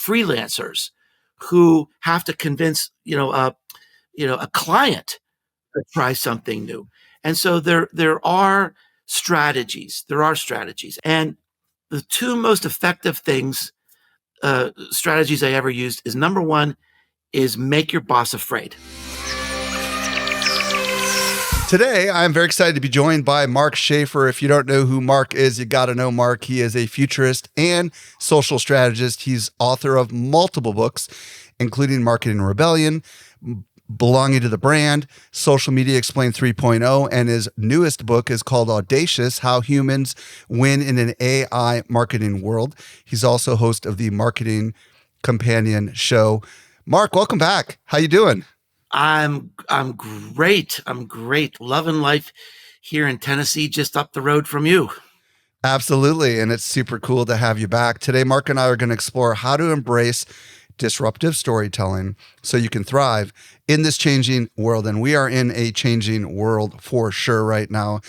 freelancers who have to convince, a client to try something new. And so there are strategies. There are strategies. And the two most effective strategies I ever used is, number one is make your boss afraid. Today, I'm very excited to be joined by Mark Schaefer. If you don't know who Mark is, you got to know Mark. He is a futurist and social strategist. He's author of multiple books, including Marketing Rebellion, Belonging to the Brand, Social Media Explained 3.0, and his newest book is called Audacious: How Humans Win in an AI Marketing World. He's also host of the Marketing Companion show. Mark, welcome back. How you doing? I'm great. I'm great. Loving life here in Tennessee, just up the road from you. Absolutely. And it's super cool to have you back. Today, Mark and I are going to explore how to embrace disruptive storytelling so you can thrive in this changing world. And we are in a changing world for sure right now.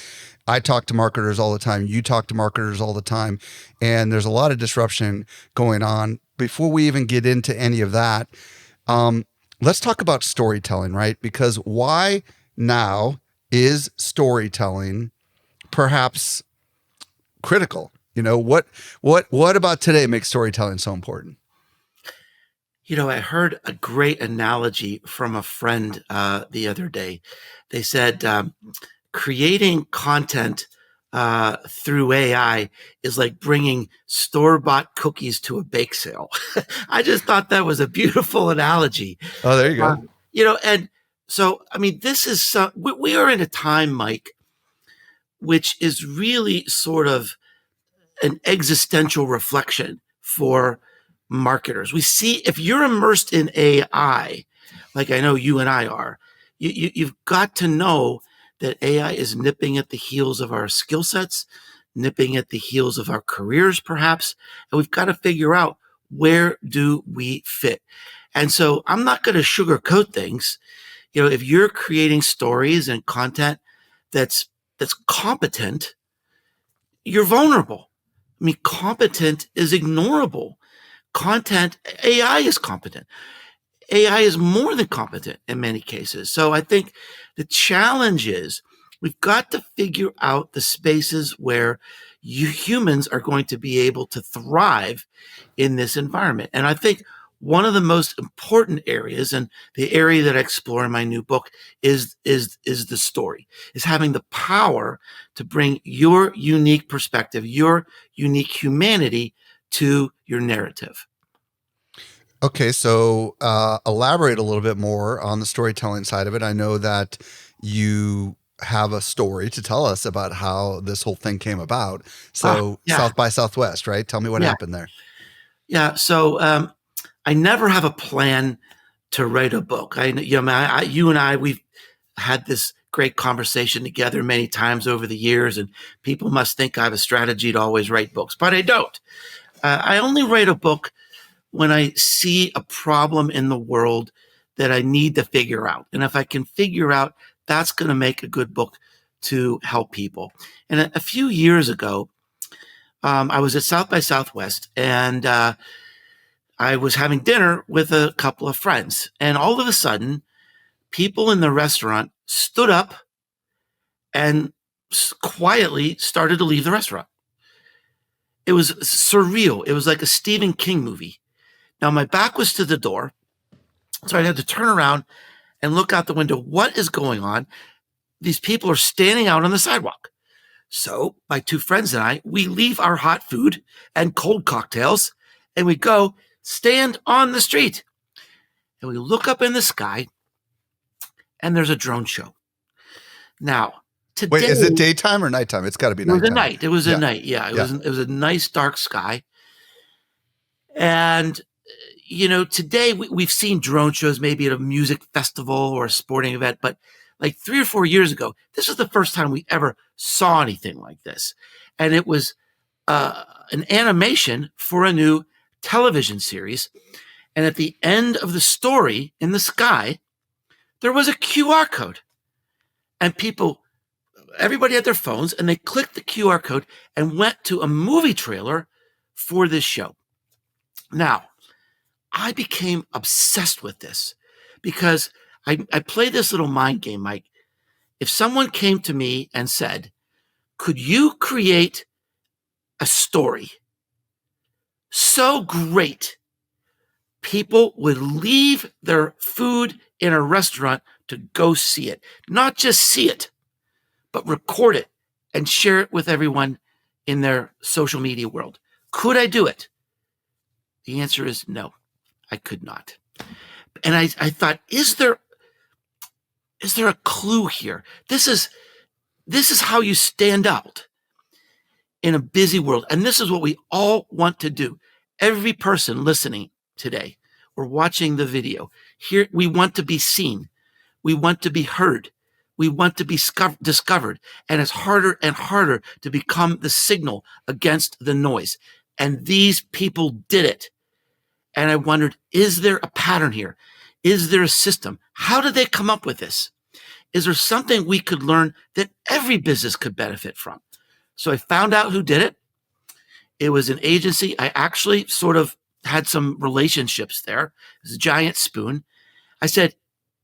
I talk to marketers all the time. You talk to marketers all the time. And there's a lot of disruption going on. Before we even get into any of that, let's talk about storytelling, right? Because why now is storytelling perhaps critical? What about today makes storytelling so important? I heard a great analogy from a friend the other day. They said creating content through AI is like bringing store-bought cookies to a bake sale. I just thought that was a beautiful analogy. Oh, there you go. And so, this is we are in a time, Mike, which is really sort of an existential reflection for marketers. We see, if you're immersed in AI, like I know you and I are, you've got to know that AI is nipping at the heels of our skill sets, nipping at the heels of our careers, perhaps. And we've got to figure out, where do we fit? And so I'm not going to sugarcoat things. If you're creating stories and content that's competent, you're vulnerable. Competent is ignorable. AI is competent. AI is more than competent in many cases. So I think the challenge is, we've got to figure out the spaces where humans are going to be able to thrive in this environment. And I think one of the most important areas, and the area that I explore in my new book, is the story, is having the power to bring your unique perspective, your unique humanity to your narrative. Okay, so elaborate a little bit more on the storytelling side of it. I know that you have a story to tell us about how this whole thing came about. So Yeah. South by Southwest, right? Tell me what happened there. Yeah. So I never have a plan to write a book. You and I, we've had this great conversation together many times over the years, and people must think I have a strategy to always write books, but I don't. I only write a book when I see a problem in the world that I need to figure out. And if I can figure out, that's going to make a good book to help people. And a few years ago, I was at South by Southwest, and I was having dinner with a couple of friends. And all of a sudden, people in the restaurant stood up and quietly started to leave the restaurant. It was surreal. It was like a Stephen King movie. Now, my back was to the door, so I had to turn around and look out the window. What is going on? These people are standing out on the sidewalk. So my two friends and I, we leave our hot food and cold cocktails, and we go stand on the street. And we look up in the sky, and there's a drone show. Now, today... Wait, is it daytime or nighttime? It's got to be nighttime. It was a night. It was a night, yeah. It was a nice dark sky. And today we've seen drone shows maybe at a music festival or a sporting event, but like 3 or 4 years ago, this was the first time we ever saw anything like this. And it was an animation for a new television series. And at the end of the story, in the sky, there was a QR code. And everybody had their phones, and they clicked the QR code and went to a movie trailer for this show. Now, I became obsessed with this because I play this little mind game, Mike. If someone came to me and said, could you create a story so great people would leave their food in a restaurant to go see it, not just see it, but record it and share it with everyone in their social media world? Could I do it? The answer is no, I could not. And I thought, is there a clue here? This is how you stand out in a busy world. And this is what we all want to do. Every person listening today or watching the video here, we want to be seen. We want to be heard. We want to be discovered. And it's harder and harder to become the signal against the noise. And these people did it. And I wondered, is there a pattern here? Is there a system? How did they come up with this? Is there something we could learn that every business could benefit from? So I found out who did it. It was an agency. I actually sort of had some relationships there. It was Giant Spoon. I said,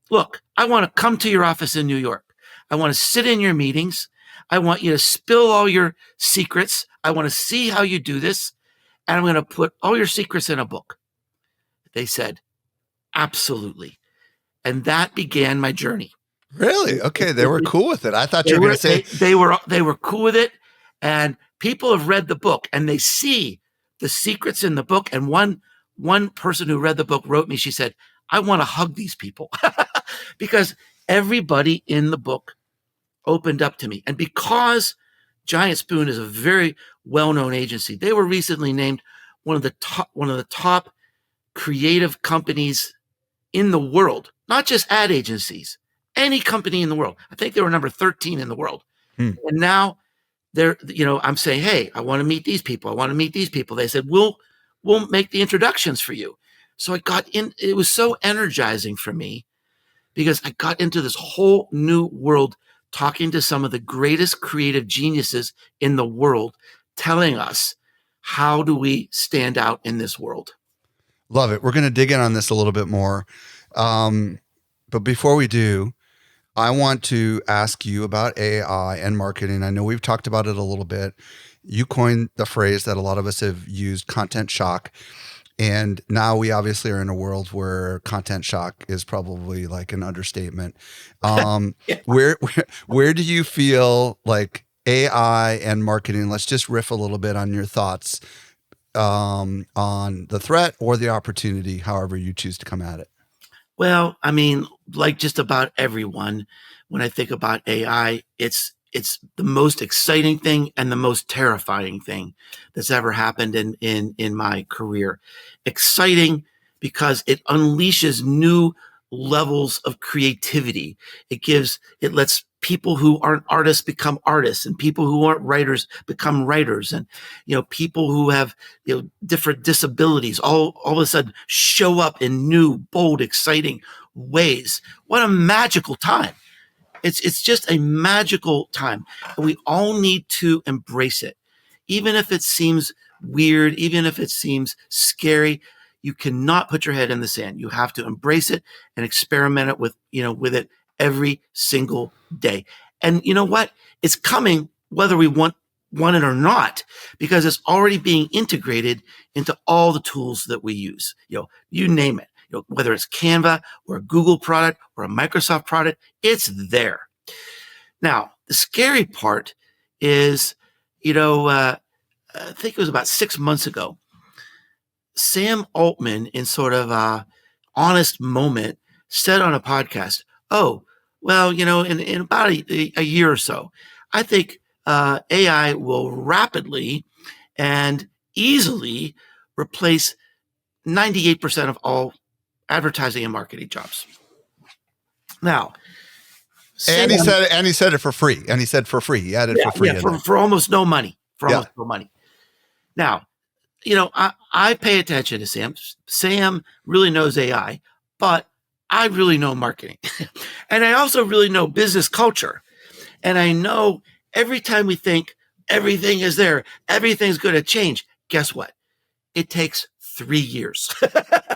look, I want to come to your office in New York. I want to sit in your meetings. I want you to spill all your secrets. I want to see how you do this. And I'm going to put all your secrets in a book. They said, absolutely. And that began my journey. Really? Okay. They were cool with it. I thought you were going to say they were cool with it. And people have read the book and they see the secrets in the book. And one person who read the book wrote me, she said, I want to hug these people because everybody in the book opened up to me. And because Giant Spoon is a very well-known agency, they were recently named one of the top creative companies in the world, not just ad agencies, any company in the world. I think they were number 13 in the world. And now I'm saying, hey, I want to meet these people. I want to meet these people. They said, we'll make the introductions for you. So I got in. It was so energizing for me because I got into this whole new world, talking to some of the greatest creative geniuses in the world, telling us, how do we stand out in this world? Love it. We're going to dig in on this a little bit more. But before we do, I want to ask you about AI and marketing. I know we've talked about it a little bit. You coined the phrase that a lot of us have used, content shock. And now we obviously are in a world where content shock is probably like an understatement. Yeah. Where do you feel like AI and marketing, let's just riff a little bit on your thoughts on the threat or the opportunity, however you choose to come at it? Well, I mean, like just about everyone, when I think about AI, it's the most exciting thing and the most terrifying thing that's ever happened in my career. Exciting because it unleashes new levels of creativity. It lets people who aren't artists become artists, and people who aren't writers become writers, and people who have different disabilities all of a sudden show up in new, bold, exciting ways. What a magical time. It's just a magical time. And we all need to embrace it. Even if it seems weird, even if it seems scary, you cannot put your head in the sand. You have to embrace it and experiment it with it every single day. And you know what? It's coming whether we want it or not, because it's already being integrated into all the tools that we use. You name it. Whether it's Canva or a Google product or a Microsoft product, it's there. Now, the scary part is, I think it was about 6 months ago, Sam Altman, in sort of a honest moment, said on a podcast, oh, well, in about a year or so, I think AI will rapidly and easily replace 98% of all advertising and marketing jobs. Now, and he said it for free. And he said for free. He added for free. For almost no money. Almost no money. Now, I pay attention to Sam. Sam really knows AI, but I really know marketing. And I also really know business culture. And I know every time we think everything is there, everything's going to change, guess what? It takes 3 years.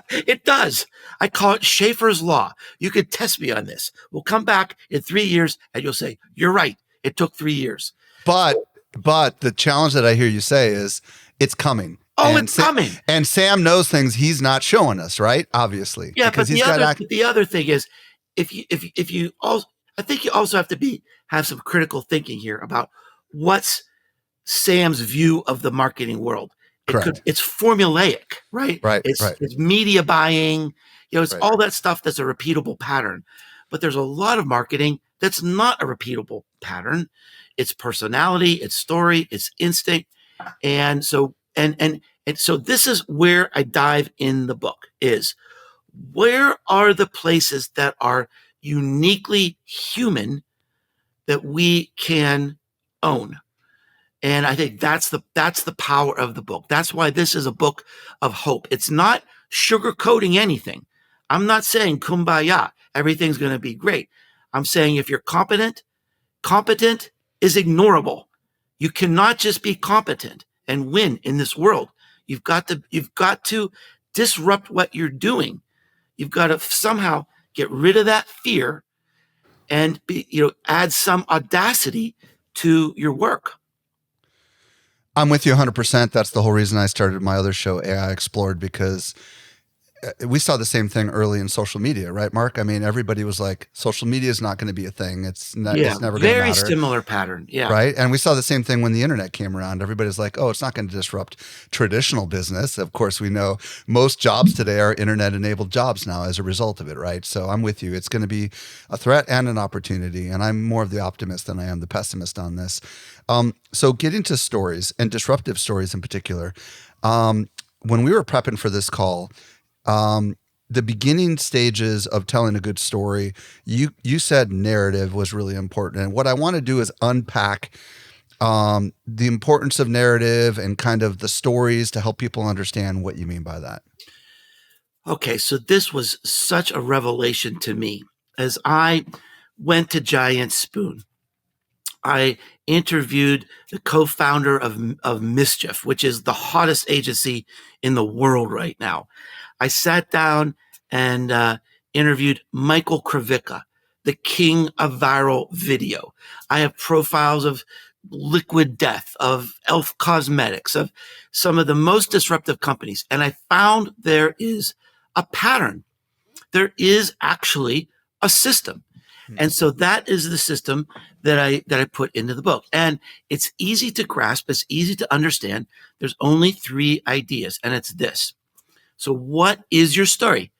It does. I call it Schaefer's Law. You could test me on this. We'll come back in 3 years and you'll say, you're right. It took 3 years. But the challenge that I hear you say is it's coming. Oh, and it's coming. And Sam knows things he's not showing us, right? Obviously. Yeah, because but the other thing is, if you also, I think you also have to have some critical thinking here about what's Sam's view of the marketing world. It's formulaic, right? Right. It's media buying, it's Right. all that stuff that's a repeatable pattern. But there's a lot of marketing that's not a repeatable pattern. It's personality, it's story, it's instinct. And so so this is where I dive in the book is where are the places that are uniquely human that we can own? And I think that's the power of the book. That's why this is a book of hope. It's not sugarcoating anything. I'm not saying kumbaya, everything's going to be great. I'm saying if you're competent is ignorable. You cannot just be competent and win in this world. You've got to disrupt what you're doing. You've got to somehow get rid of that fear and add some audacity to your work. I'm with you 100%. That's the whole reason I started my other show, AI Explored, because we saw the same thing early in social media, right, Mark? I mean, everybody was like, social media is not going to be a thing. It's never going to matter. Very similar pattern. Yeah. Right. And we saw the same thing when the internet came around. Everybody's like, oh, it's not going to disrupt traditional business. Of course, we know most jobs today are internet enabled jobs now as a result of it. Right. So I'm with you. It's going to be a threat and an opportunity. And I'm more of the optimist than I am the pessimist on this. So get into stories and disruptive stories in particular. When we were prepping for this call, the beginning stages of telling a good story, you said narrative was really important. And what I want to do is unpack the importance of narrative and kind of the stories to help people understand what you mean by that. Okay, so this was such a revelation to me. As I went to Giant Spoon, I interviewed the co-founder of Mischief, which is the hottest agency in the world right now. I sat down and interviewed Michael Krivicka, the king of viral video. I have profiles of Liquid Death, of Elf Cosmetics, of some of the most disruptive companies. And I found there is a pattern. There is actually a system. And so that is the system that I put into the book. And it's easy to grasp. It's easy to understand. There's only 3 ideas, and it's this. So what is your story?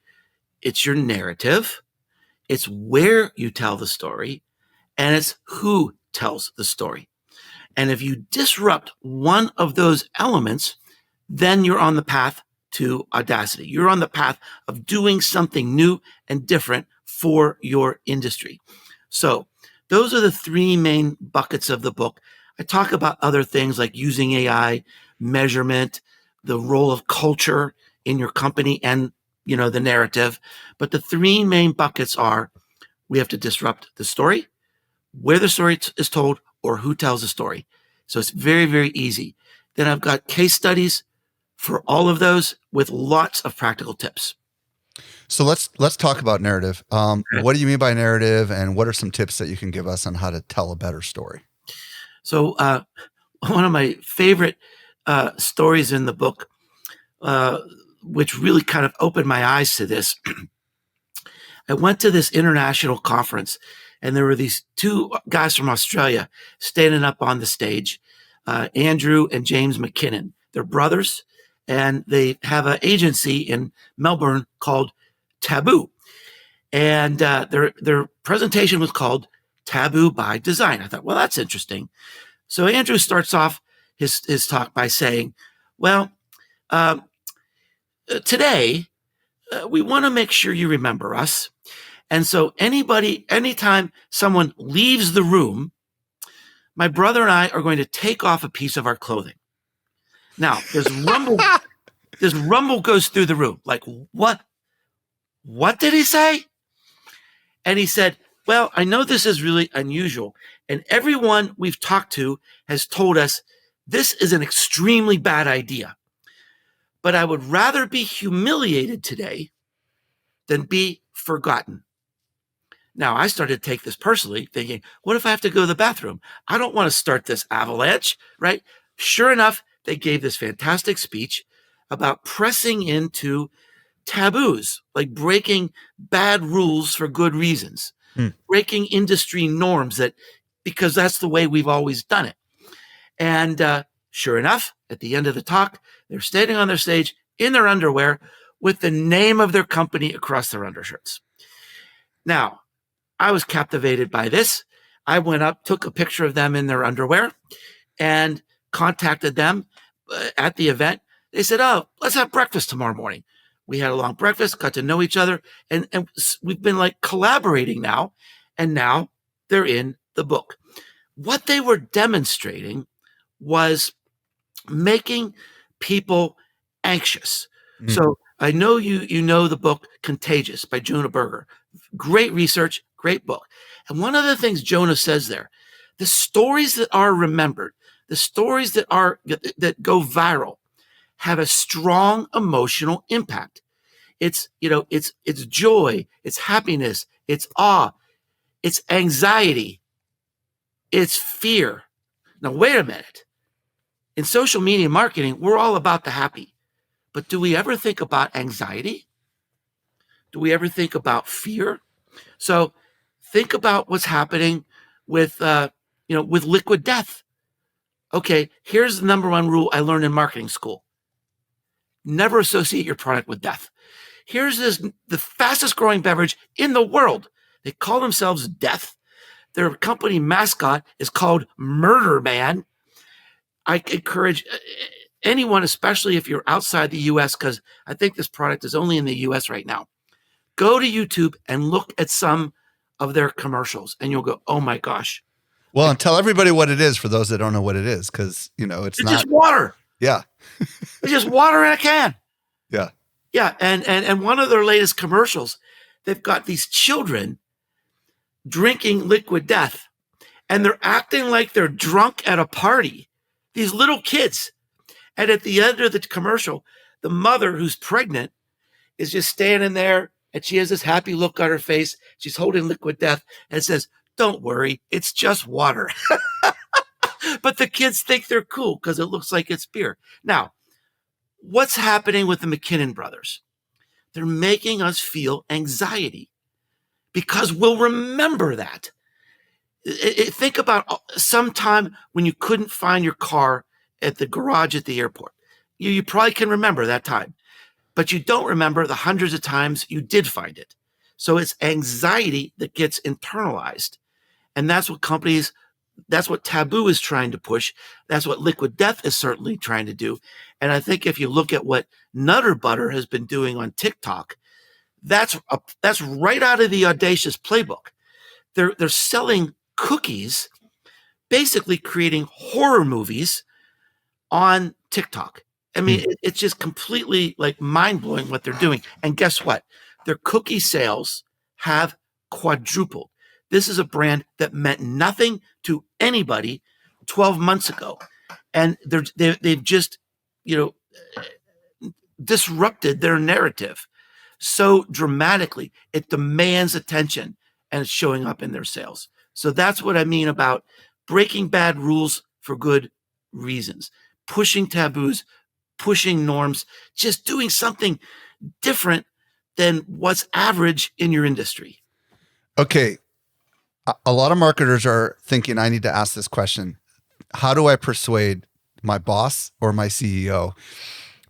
It's your narrative. It's where you tell the story, and it's who tells the story. And if you disrupt one of those elements, then you're on the path to audacity. You're on the path of doing something new and different for your industry. So those are the 3 main buckets of the book. I talk about other things like using AI, measurement, the role of culture in your company, and the narrative. But the 3 main buckets are: we have to disrupt the story, where the story is told, or who tells the story. So it's very, very easy. Then I've got case studies for all of those with lots of practical tips. So let's talk about narrative. What do you mean by narrative, and what are some tips that you can give us on how to tell a better story? So one of my favorite stories in the book, which really kind of opened my eyes to this, I went to this international conference, and there were these 2 guys from Australia standing up on the stage, Andrew and James McKinnon. They're brothers, and they have an agency in Melbourne called Taboo. And their presentation was called Taboo by Design. I thought, well, that's interesting. So Andrew starts off his talk by saying, well, today, we want to make sure you remember us. And so anytime someone leaves the room, my brother and I are going to take off a piece of our clothing. Now, this rumble goes through the room. Like, what did he say? And he said, well, I know this is really unusual, and everyone we've talked to has told us this is an extremely bad idea. but I would rather be humiliated today than be forgotten. Now, I started to take this personally, thinking, what if I have to go to the bathroom? I don't want to start this avalanche, right? Sure enough, they gave this fantastic speech about pressing into taboos, like breaking bad rules for good reasons, breaking industry norms because that's the way we've always done it. And sure enough, at the end of the talk, they're standing on their stage in their underwear with the name of their company across their undershirts. Now, I was captivated by this. I went up, took a picture of them in their underwear, and contacted them at the event. They said, oh, let's have breakfast tomorrow morning. We had a long breakfast, got to know each other, and we've been like collaborating now, and now they're in the book. What they were demonstrating was making people anxious. So I know you know the book Contagious by Jonah Berger. Great research, great book. And one of the things Jonah says there, the stories that are remembered, the stories that go viral have a strong emotional impact. It's joy, it's happiness, it's awe, it's anxiety, it's fear. Now, wait a minute. In social media marketing, we're all about the happy. But do we ever think about anxiety? Do we ever think about fear? So think about what's happening with liquid death. Okay, here's the number one rule I learned in marketing school. Never associate your product with death. Here's the fastest growing beverage in the world. They call themselves Death. Their company mascot is called Murder Man. I encourage anyone, especially if you're outside the US, because I think this product is only in the US right now. Go to YouTube and look at some of their commercials and you'll go, oh my gosh. Well, and tell everybody what it is for those that don't know what it is, because it's not just water. Yeah. It's just water in a can. Yeah. Yeah. And one of their latest commercials, they've got these children drinking liquid death and they're acting like they're drunk at a party. These little kids. And at the end of the commercial, the mother who's pregnant is just standing there and she has this happy look on her face. She's holding liquid death and says, don't worry, it's just water. But the kids think they're cool because it looks like it's beer. Now, what's happening with the McKinnon brothers? They're making us feel anxiety because we'll remember that. Think about some time when you couldn't find your car at the garage at the airport. You probably can remember that time, but you don't remember the hundreds of times you did find it. So it's anxiety that gets internalized. And that's what Taboo is trying to push. That's what Liquid Death is certainly trying to do. And I think if you look at what Nutter Butter has been doing on TikTok, that's right out of the Audacious playbook. They're selling cookies, basically creating horror movies on TikTok. I mean, it's just completely like mind-blowing what they're doing. And guess what? Their cookie sales have quadrupled. This is a brand that meant nothing to anybody 12 months ago. And they've just, disrupted their narrative so dramatically. It demands attention and it's showing up in their sales. So that's what I mean about breaking bad rules for good reasons, pushing taboos, pushing norms, just doing something different than what's average in your industry. Okay. A lot of marketers are thinking, I need to ask this question. How do I persuade my boss or my CEO?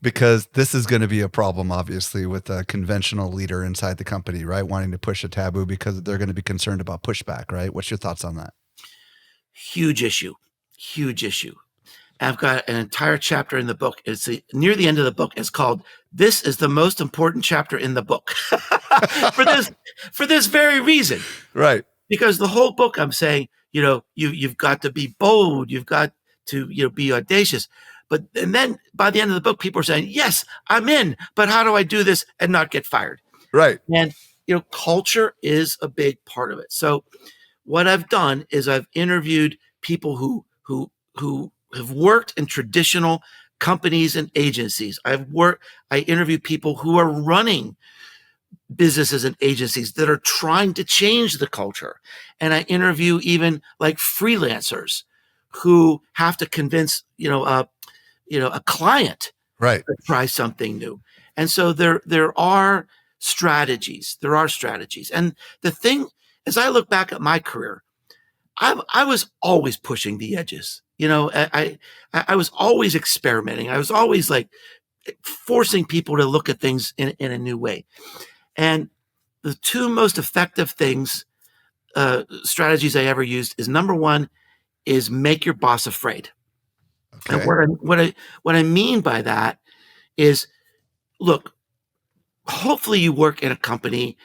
Because this is going to be a problem, obviously, with a conventional leader inside the company, right? Wanting to push a taboo because they're going to be concerned about pushback, right? What's your thoughts on that? Huge issue. I've got an entire chapter in the book. It's near the end of the book. It's called "This is the most important chapter in the book," for this very reason. Right. Because the whole book, I'm saying, you've got to be bold. You've got to, be audacious. And then by the end of the book, people are saying, yes, I'm in, but how do I do this and not get fired? Right. And, culture is a big part of it. So what I've done is I've interviewed people who have worked in traditional companies and agencies. I interview people who are running businesses and agencies that are trying to change the culture. And I interview even like freelancers who have to convince, a client Right. to try something new. And so there are strategies. There are strategies. And the thing, as I look back at my career, I was always pushing the edges. I was always experimenting. I was always like forcing people to look at things in a new way. And the two most effective strategies I ever used is, number one is make your boss afraid. Okay. And what I mean by that is, look, hopefully you work in a company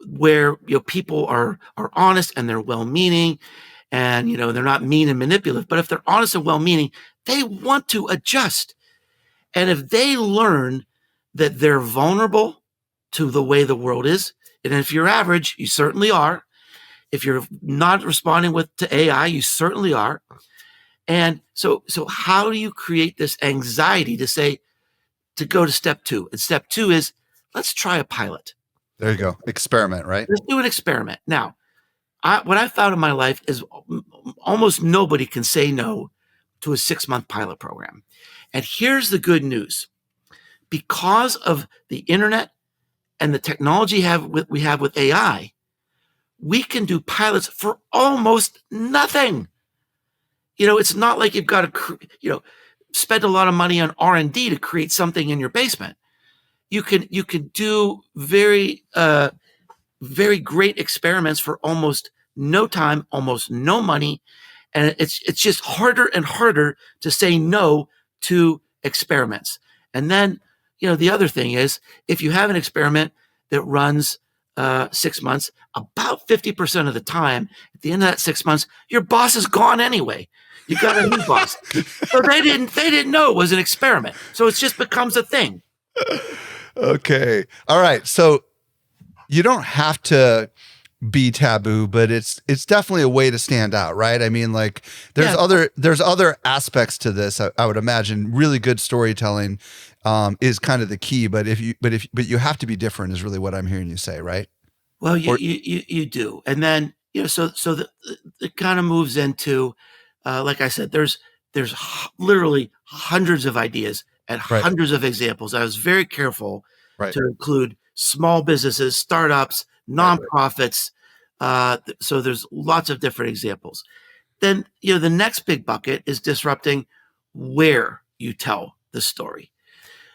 where people are honest and they're well-meaning, and they're not mean and manipulative. But if they're honest and well-meaning, they want to adjust. And if they learn that they're vulnerable to the way the world is, and if you're average, you certainly are. If you're not responding to AI, you certainly are. And so how do you create this anxiety to go to step two? And step two is, let's try a pilot. There you go. Experiment, right? Let's do an experiment. Now, what I found in my life is almost nobody can say no to a 6-month pilot program. And here's the good news. Because of the internet and the technology we have with AI, we can do pilots for almost nothing. It's not like you've got to, spend a lot of money on R&D to create something in your basement. You can do very, very great experiments for almost no time, almost no money. And it's just harder and harder to say no to experiments. And then, the other thing is, if you have an experiment that runs 6 months, about 50% of the time, at the end of that 6 months, your boss is gone anyway. You got a new boss. So they didn't know it was an experiment. So it just becomes a thing. Okay. All right. So you don't have to be taboo, but it's definitely a way to stand out, right? I mean, like there's other aspects to this. I would imagine really good storytelling is kind of the key, but you have to be different is really what I'm hearing you say, right? Well, you do. And then, so it kind of moves into, like I said, there's literally hundreds of ideas and hundreds of examples. I was very careful to include small businesses, startups, nonprofits. So there's lots of different examples. Then, the next big bucket is disrupting where you tell the story.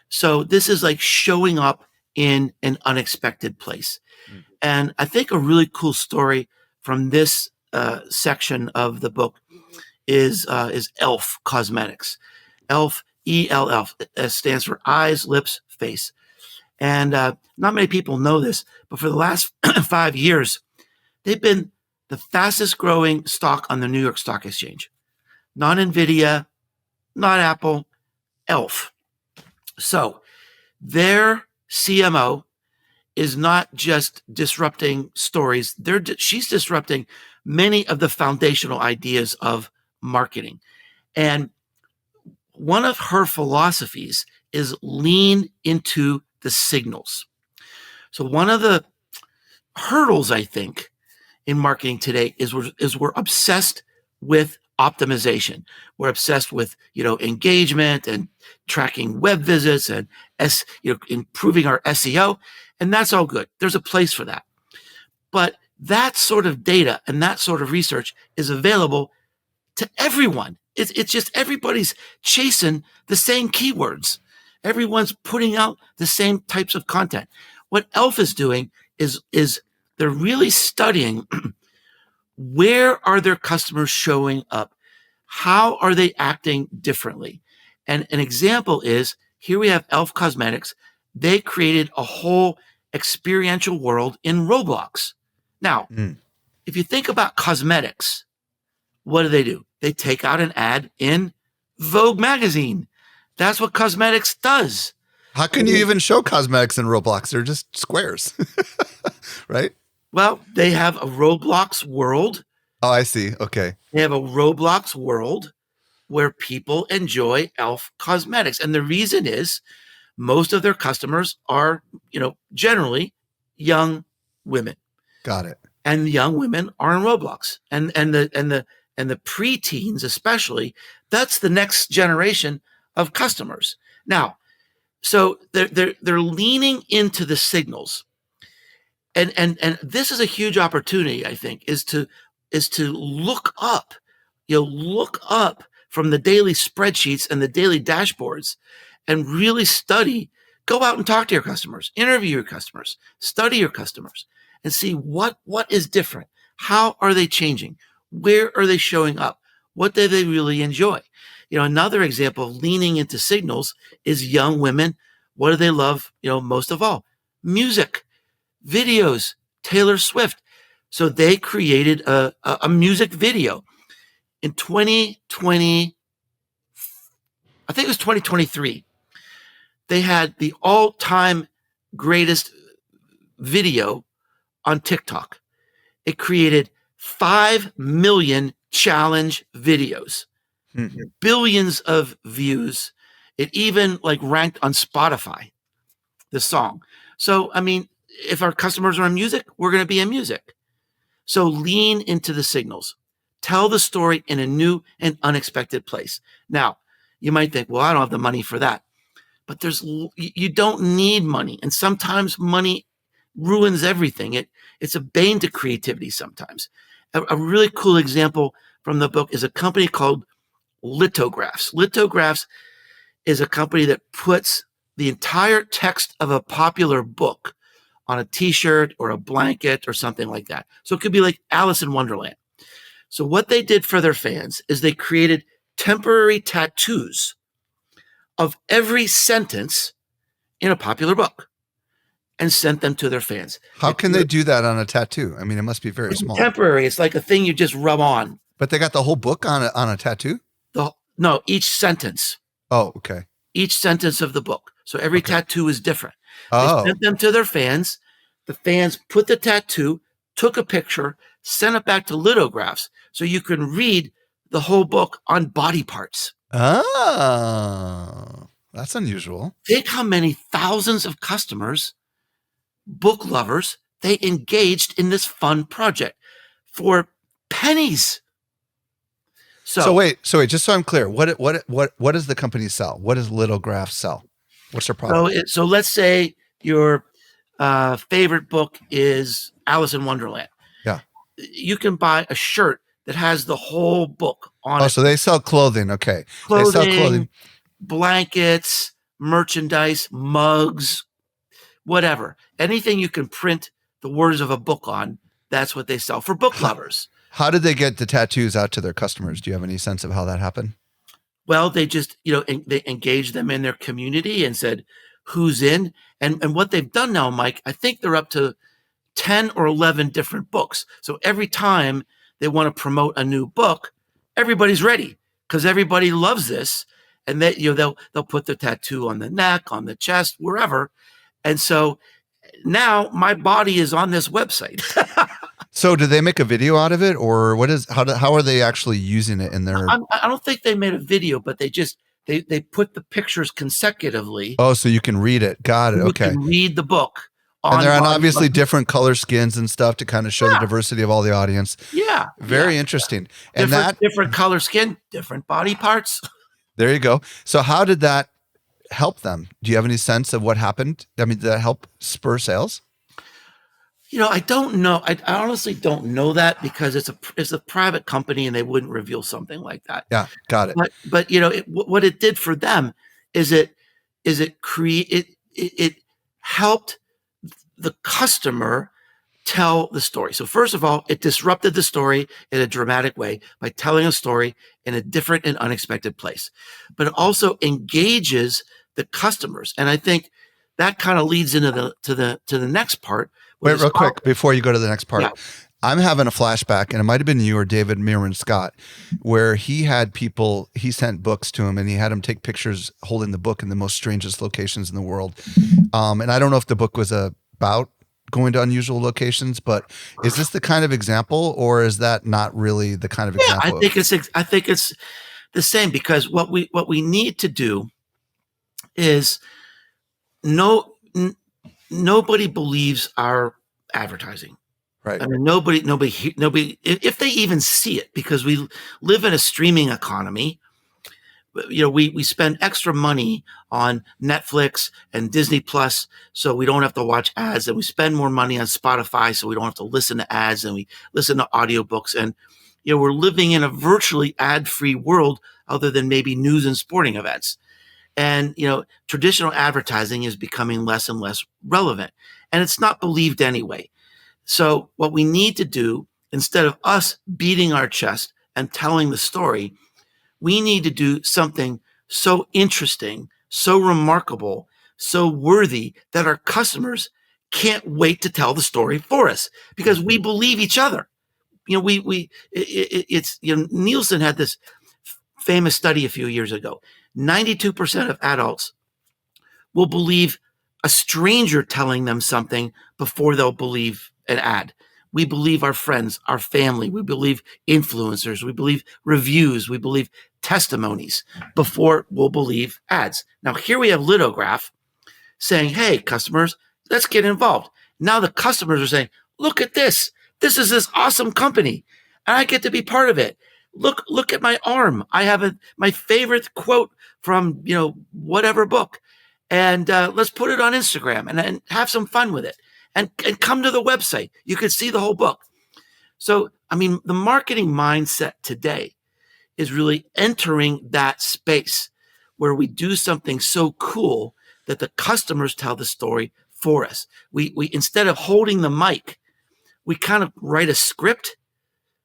So this is like showing up in an unexpected place. Mm-hmm. And I think a really cool story from this section of the book is ELF Cosmetics. ELF, ELF, stands for eyes, lips, face. And not many people know this, but for the last 5 years, they've been the fastest growing stock on the New York Stock Exchange. Not NVIDIA, not Apple, ELF. So their CMO is not just disrupting stories. She's disrupting many of the foundational ideas of marketing. And one of her philosophies is lean into the signals. So one of the hurdles, I think, in marketing today is we're obsessed with optimization. We're obsessed with, engagement and tracking web visits and improving our SEO. And that's all good. There's a place for that. But that sort of data and that sort of research is available to everyone. It's just everybody's chasing the same keywords. Everyone's putting out the same types of content. What ELF is doing is they're really studying where are their customers showing up? How are they acting differently? And an example is, here we have ELF Cosmetics. They created a whole experiential world in Roblox. Now, if you think about cosmetics, what do? They take out an ad in Vogue magazine. That's what cosmetics does. How can you even show cosmetics in Roblox? They're just squares, right? Well, they have a Roblox world. Oh, I see. Okay. They have a Roblox world where people enjoy e.l.f. cosmetics. And the reason is most of their customers are, generally young women. Got it. And young women are in Roblox. And the preteens especially, that's the next generation of customers. Now, so they're leaning into the signals. And this is a huge opportunity, I think, is to look up, look up from the daily spreadsheets and the daily dashboards and really study, go out and talk to your customers, interview your customers, study your customers and see what is different. How are they changing? Where are they showing up? What do they really enjoy? Another example of leaning into signals is young women. What do they love, most of all? Music, videos, Taylor Swift. So they created a music video in 2020. I think it was 2023. They had the all-time greatest video on TikTok. It created 5 million challenge videos, billions of views. It even ranked on Spotify, the song. So, I mean, if our customers are in music, we're going to be in music. So lean into the signals. Tell the story in a new and unexpected place. Now, you might think, well, I don't have the money for that. But you don't need money. And sometimes money ruins everything. It's a bane to creativity sometimes. A really cool example from the book is a company called Lithographs. Lithographs is a company that puts the entire text of a popular book on a t-shirt or a blanket or something like that. So it could be like Alice in Wonderland. So what they did for their fans is they created temporary tattoos of every sentence in a popular book and sent them to their fans. How can they do that on a tattoo? I mean, it must be very small. Temporary. It's like a thing you just rub on. But they got the whole book on a tattoo? No, each sentence. Oh, okay. Each sentence of the book. So every tattoo is different. Oh. They sent them to their fans. The fans put the tattoo, took a picture, sent it back to Lithographs so you can read the whole book on body parts. Oh, that's unusual. Think how many thousands of customers, book lovers, they engaged in this fun project for pennies. So wait, just so I'm clear, what does the company sell? What does Lithographs sell? What's their product? So let's say your favorite book is Alice in Wonderland. Yeah. You can buy a shirt that has the whole book on it. Oh, so they sell clothing. Okay. They sell clothing, blankets, merchandise, mugs, whatever. Anything you can print the words of a book on, that's what they sell for book lovers. How did they get the tattoos out to their customers? Do you have any sense of how that happened? Well, they just, they engaged them in their community and said, who's in? And what they've done now, Mike, I think they're up to 10 or 11 different books. So every time they want to promote a new book, everybody's ready because everybody loves this. And they'll put the tattoo on the neck, on the chest, wherever. And so now my body is on this website. So do they make a video out of it, or how are they actually using it in their? I don't think they made a video, but they just they put the pictures consecutively. Oh, so you can read it. Got it. Okay. You can read the book. And they're on obviously different color skins and stuff to kind of show the diversity of all the audience. Yeah. Very interesting. And different color skin, different body parts. There you go. So how did that help them? Do you have any sense of what happened? I mean, did that help spur sales? I don't know. I honestly don't know that because it's a private company and they wouldn't reveal something like that. Yeah, got it. But what it did for them is it helped the customer tell the story. So first of all, it disrupted the story in a dramatic way by telling a story in a different and unexpected place. But it also engages the customers, and I think that kind of leads into the next part. Wait, real quick before you go to the next part. Yeah. I'm having a flashback, and it might have been you or David Meerman Scott, where he sent books to him, and he had him take pictures holding the book in the most strangest locations in the world. And I don't know if the book was about going to unusual locations, but is this the kind of example, or is that not really the kind of example? I think it's the same, because what we need to do is nobody believes our advertising. Right. I mean, nobody, if they even see it, because we live in a streaming economy. We spend extra money on Netflix and Disney Plus, so we don't have to watch ads, and we spend more money on Spotify, so we don't have to listen to ads, and we listen to audiobooks. And we're living in a virtually ad-free world, other than maybe news and sporting events. And traditional advertising is becoming less and less relevant, and it's not believed anyway. So what we need to do, instead of us beating our chest and telling the story, we need to do something so interesting, so remarkable, so worthy that our customers can't wait to tell the story for us, because we believe each other. Nielsen had this famous study a few years ago. 92% of adults will believe a stranger telling them something before they'll believe an ad. We believe our friends, our family. We believe influencers. We believe reviews. We believe testimonies before we'll believe ads. Now, here we have Litograph saying, hey, customers, let's get involved. Now the customers are saying, look at this. This is this awesome company, and I get to be part of it. Look at my arm. I have my favorite quote from, whatever book. And let's put it on Instagram and have some fun with it. And come to the website. You can see the whole book. So, the marketing mindset today is really entering that space where we do something so cool that the customers tell the story for us. We instead of holding the mic, we kind of write a script,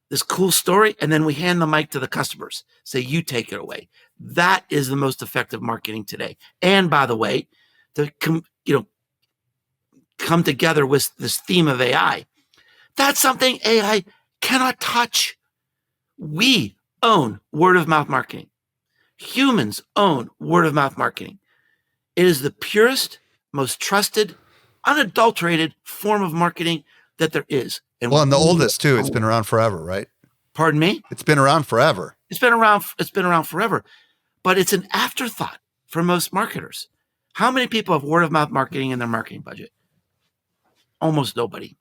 this cool story, and then we hand the mic to the customers. Say, you take it away. That is the most effective marketing today. And by the way, to come together with this theme of AI, that's something AI cannot touch. We own word of mouth marketing. Humans own word of mouth marketing. It is the purest, most trusted, unadulterated form of marketing that there is. And the oldest too. It's been around forever, right? Pardon me? It's been around forever. It's been around forever, but it's an afterthought for most marketers. How many people have word of mouth marketing in their marketing budget? Almost nobody.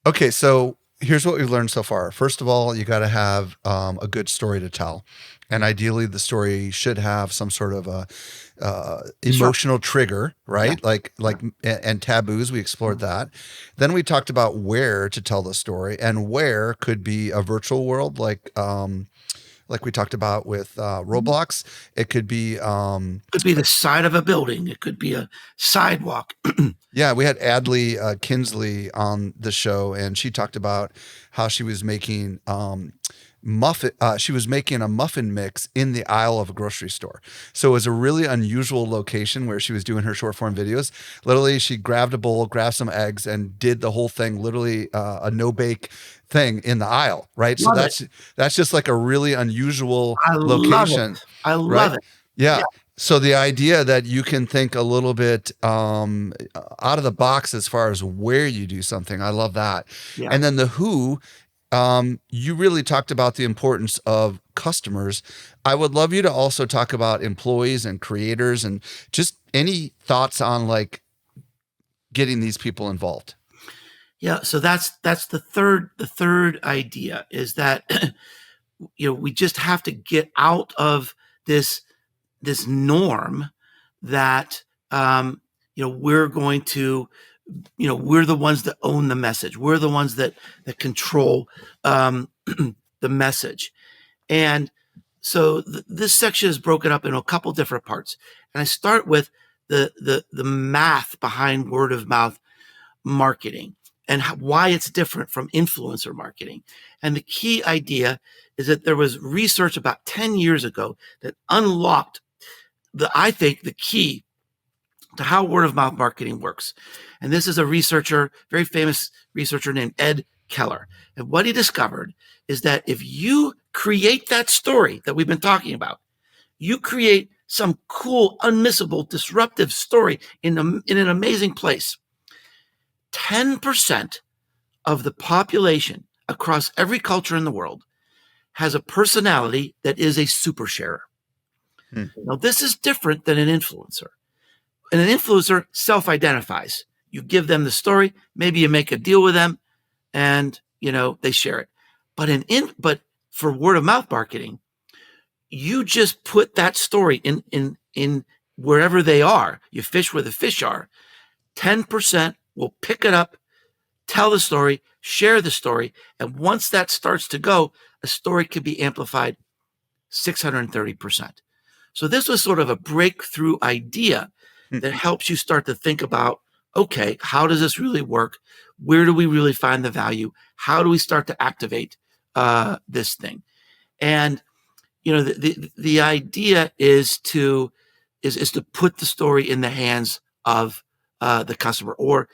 Okay, so here's what we've learned so far. First of all, you got to have a good story to tell, and ideally, the story should have some sort of a emotional trigger, right? Yeah. And taboos. We explored that. Then we talked about where to tell the story, and where could be a virtual world, like we talked about with Roblox. It could be the side of a building. It could be a sidewalk. Yeah, we had Adley Kinsley on the show, and she talked about how she was making she was making a muffin mix in the aisle of a grocery store. So it was a really unusual location where she was doing her short form videos. Literally, she grabbed a bowl, grabbed some eggs, and did the whole thing, literally a no bake thing in the aisle, right? So that's just like a really unusual location. I love it. Yeah. So the idea that you can think a little bit out of the box as far as where you do something, I love that. Yeah. And then the who, you really talked about the importance of customers. I would love you to also talk about employees and creators, and just any thoughts on like getting these people involved. Yeah, so that's the third idea, is that we just have to get out of this norm that we're going to we're the ones that own the message. We're the ones that control the message. And so this section is broken up in a couple different parts. And I start with the math behind word of mouth marketing and why it's different from influencer marketing. And the key idea is that there was research about 10 years ago that unlocked I think the key to how word of mouth marketing works. And this is a researcher, very famous researcher named Ed Keller. And what he discovered is that if you create that story that we've been talking about, you create some cool, unmissable, disruptive story in an amazing place, 10% of the population across every culture in the world has a personality that is a super sharer. Now, this is different than an influencer. And an influencer self-identifies. You give them the story, maybe you make a deal with them, and they share it. But for word of mouth marketing, you just put that story in wherever they are. You fish where the fish are. 10% will pick it up, tell the story, share the story, and once that starts to go, a story can be amplified 630%. So this was sort of a breakthrough idea that helps you start to think about, okay, how does this really work? Where do we really find the value? How do we start to activate this thing? And the idea is to put the story in the hands of the customer, or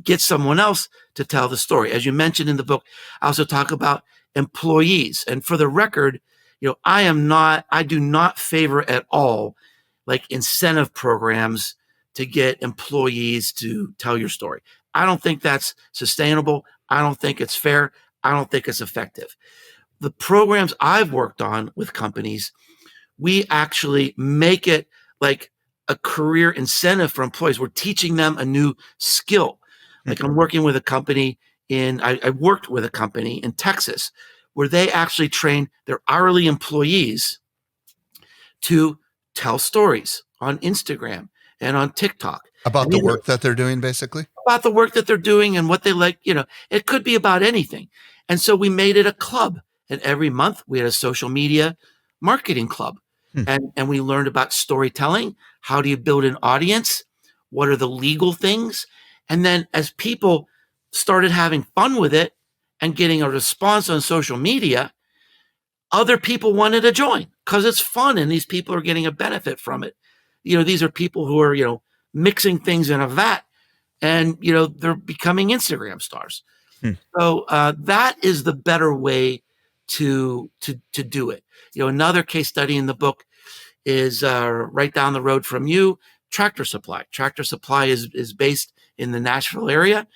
get someone else to tell the story. As you mentioned in the book, I also talk about employees. And for the record, I do not favor at all like incentive programs to get employees to tell your story. I don't think that's sustainable. I don't think it's fair. I don't think it's effective. The programs I've worked on with companies, we actually make it like a career incentive for employees. We're teaching them a new skill. Like I'm working with a company I worked with a company in Texas where they actually train their hourly employees to tell stories on Instagram and on TikTok. About the work that they're doing, basically? About the work that they're doing and what they like. It could be about anything. And so we made it a club. And every month we had a social media marketing club. And we learned about storytelling. How do you build an audience? What are the legal things? And then as people started having fun with it and getting a response on social media, other people wanted to join because it's fun and these people are getting a benefit from it. These are people who are, mixing things in a vat and, they're becoming Instagram stars. So that is the better way to do it. Another case study in the book is right down the road from you, Tractor Supply. Tractor Supply is based in the Nashville area,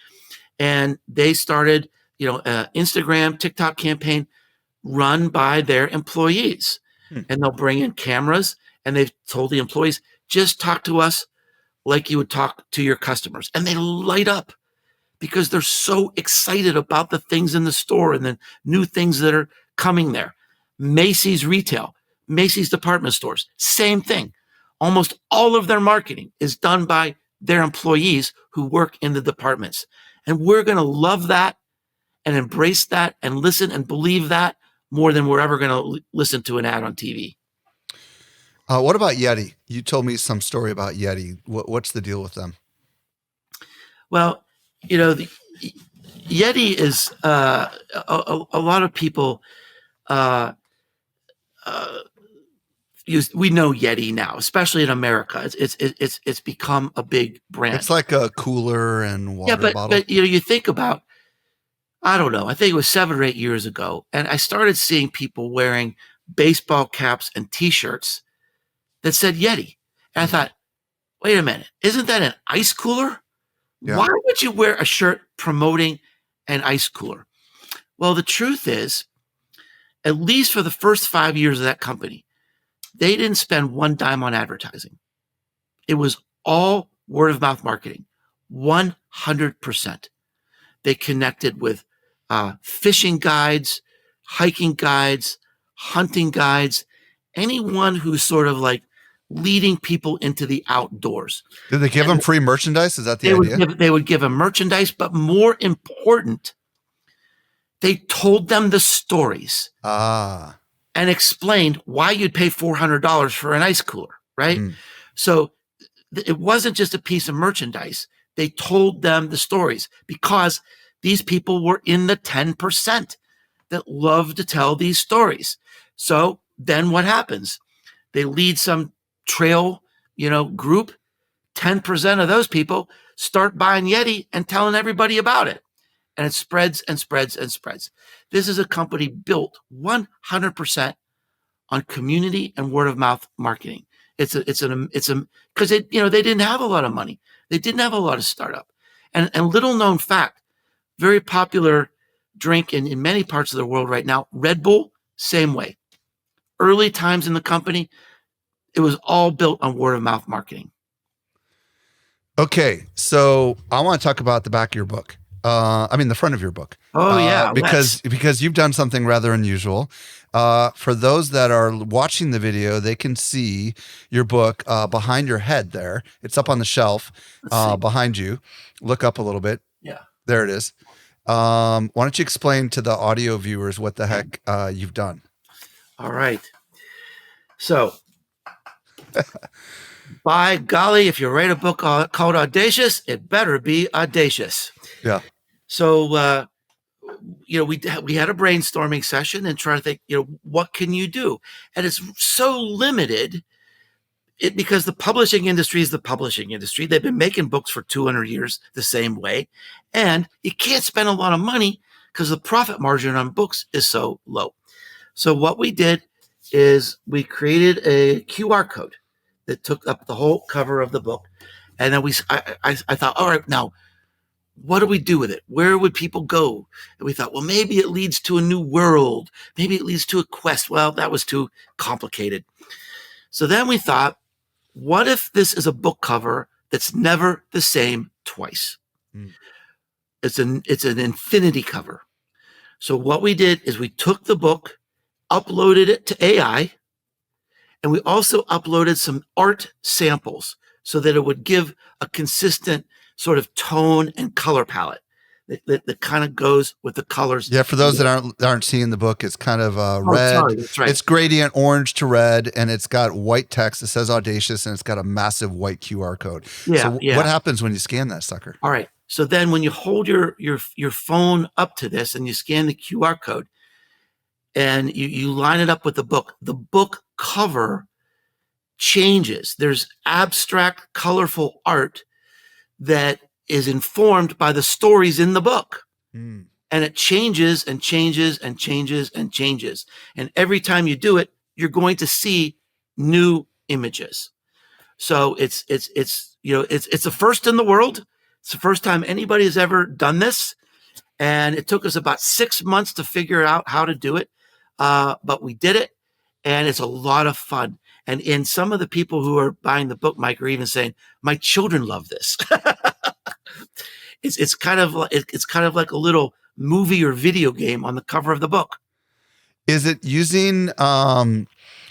and they started, Instagram, TikTok campaign run by their employees. And they'll bring in cameras, and they've told the employees, just talk to us like you would talk to your customers. And they light up because they're so excited about the things in the store and the new things that are coming there. Macy's retail, Macy's department stores, same thing. Almost all of their marketing is done by their employees who work in the departments. And we're going to love that and embrace that and listen and believe that more than we're ever going to listen to an ad on TV. What about Yeti? You told me some story about Yeti. What's the deal with them? Well, the Yeti is a lot of people we know Yeti now, especially in America. It's become a big brand. It's like a cooler and water bottle. But you think about, I don't know, I think it was 7 or 8 years ago, and I started seeing people wearing baseball caps and T-shirts that said Yeti. And I thought, wait a minute, isn't that an ice cooler? Yeah. Why would you wear a shirt promoting an ice cooler? Well, the truth is, at least for the first 5 years of that company, they didn't spend one dime on advertising. It was all word of mouth marketing, 100%. They connected with fishing guides, hiking guides, hunting guides, anyone who's sort of like leading people into the outdoors. Did they give them free merchandise? Is that the idea? They would give them merchandise, but more important, they told them the stories. And explained why you'd pay $400 for an ice cooler, right? So it wasn't just a piece of merchandise. They told them the stories because these people were in the 10% that love to tell these stories. So then what happens? They lead some trail, group. 10% of those people start buying Yeti and telling everybody about it. And it spreads and spreads and spreads. This is a company built 100% on community and word of mouth marketing. It's because they didn't have a lot of money. They didn't have a lot of startup. And little known fact, very popular drink in many parts of the world right now, Red Bull, same way. Early times in the company, it was all built on word of mouth marketing. Okay, so I want to talk about the back of your book. The front of your book. Oh yeah, because you've done something rather unusual. For those that are watching the video, they can see your book behind your head. There, it's up on the shelf behind you. Look up a little bit. Yeah, there it is. Why don't you explain to the audio viewers what the heck you've done? All right. So, by golly, if you write a book called Audacious, it better be audacious. Yeah. So, we had a brainstorming session and try to think, what can you do? And it's so limited because the publishing industry is the publishing industry. They've been making books for 200 years the same way. And you can't spend a lot of money because the profit margin on books is so low. So what we did is we created a QR code that took up the whole cover of the book. And then I thought, all right, now, what do we do with it? Where would people go? And we thought, well, maybe it leads to a new world. Maybe it leads to a quest. Well, that was too complicated. So then we thought, what if this is a book cover that's never the same twice? It's an infinity cover. So what we did is we took the book, uploaded it to AI, and we also uploaded some art samples so that it would give a consistent sort of tone and color palette that kind of goes with the colors. Yeah, for those that aren't seeing the book, it's kind of red. Sorry, that's right. It's gradient orange to red, and it's got white text. It says Audacious, and it's got a massive white QR code. Yeah, so what happens when you scan that sucker? All right. So then when you hold your phone up to this and you scan the QR code and you line it up with the book cover changes. There's abstract, colorful art that is informed by the stories in the book. And it changes and changes and changes and changes. And every time you do it, you're going to see new images. So it's a first in the world. It's the first time anybody has ever done this. And it took us about 6 months to figure out how to do it. But we did it, and it's a lot of fun. And some of the people who are buying the book, Mike, are even saying, my children love this. It's kind of like a little movie or video game on the cover of the book. Is it using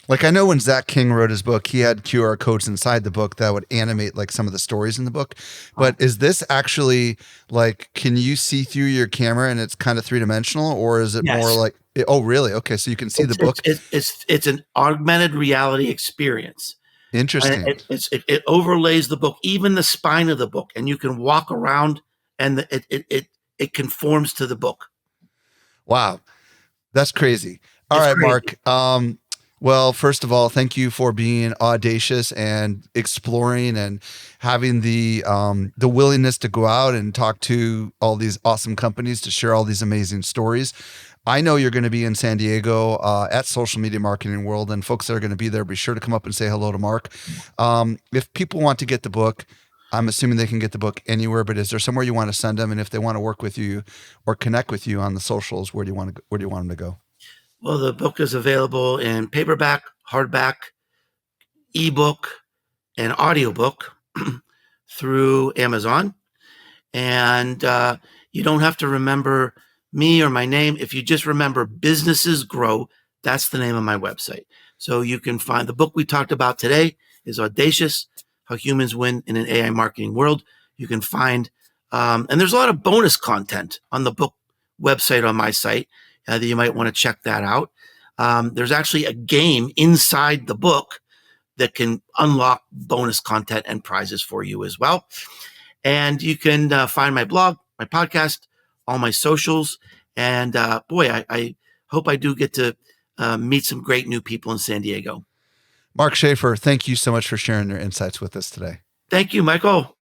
like I know when Zach King wrote his book, he had QR codes inside the book that would animate like some of the stories in the book. But is this actually like, can you see through your camera and it's kind of 3-dimensional, or is it more like, oh, really? Okay. So you can see the book. It's an augmented reality experience. Interesting. It overlays the book, even the spine of the book, and you can walk around and it conforms to the book. Wow. That's crazy. All right, Mark. Well, first of all, thank you for being audacious and exploring and having the willingness to go out and talk to all these awesome companies to share all these amazing stories. I know you're going to be in San Diego at Social Media Marketing World, and folks that are going to be there, be sure to come up and say hello to Mark. If people want to get the book, I'm assuming they can get the book anywhere, but is there somewhere you want to send them? And if they want to work with you or connect with you on the socials, where do you want them to go? Well, the book is available in paperback, hardback, ebook, and audiobook through Amazon. And you don't have to remember me or my name. If you just remember Businesses Grow, that's the name of my website. So you can find the book we talked about today is Audacious, How Humans Win in an AI Marketing World. You can find, and there's a lot of bonus content on the book website on my site that you might want to check that out. There's actually a game inside the book that can unlock bonus content and prizes for you as well. And you can find my blog, my podcast, all my socials. And I hope I do get to meet some great new people in San Diego. Mark Schaefer, thank you so much for sharing your insights with us today. Thank you, Michael.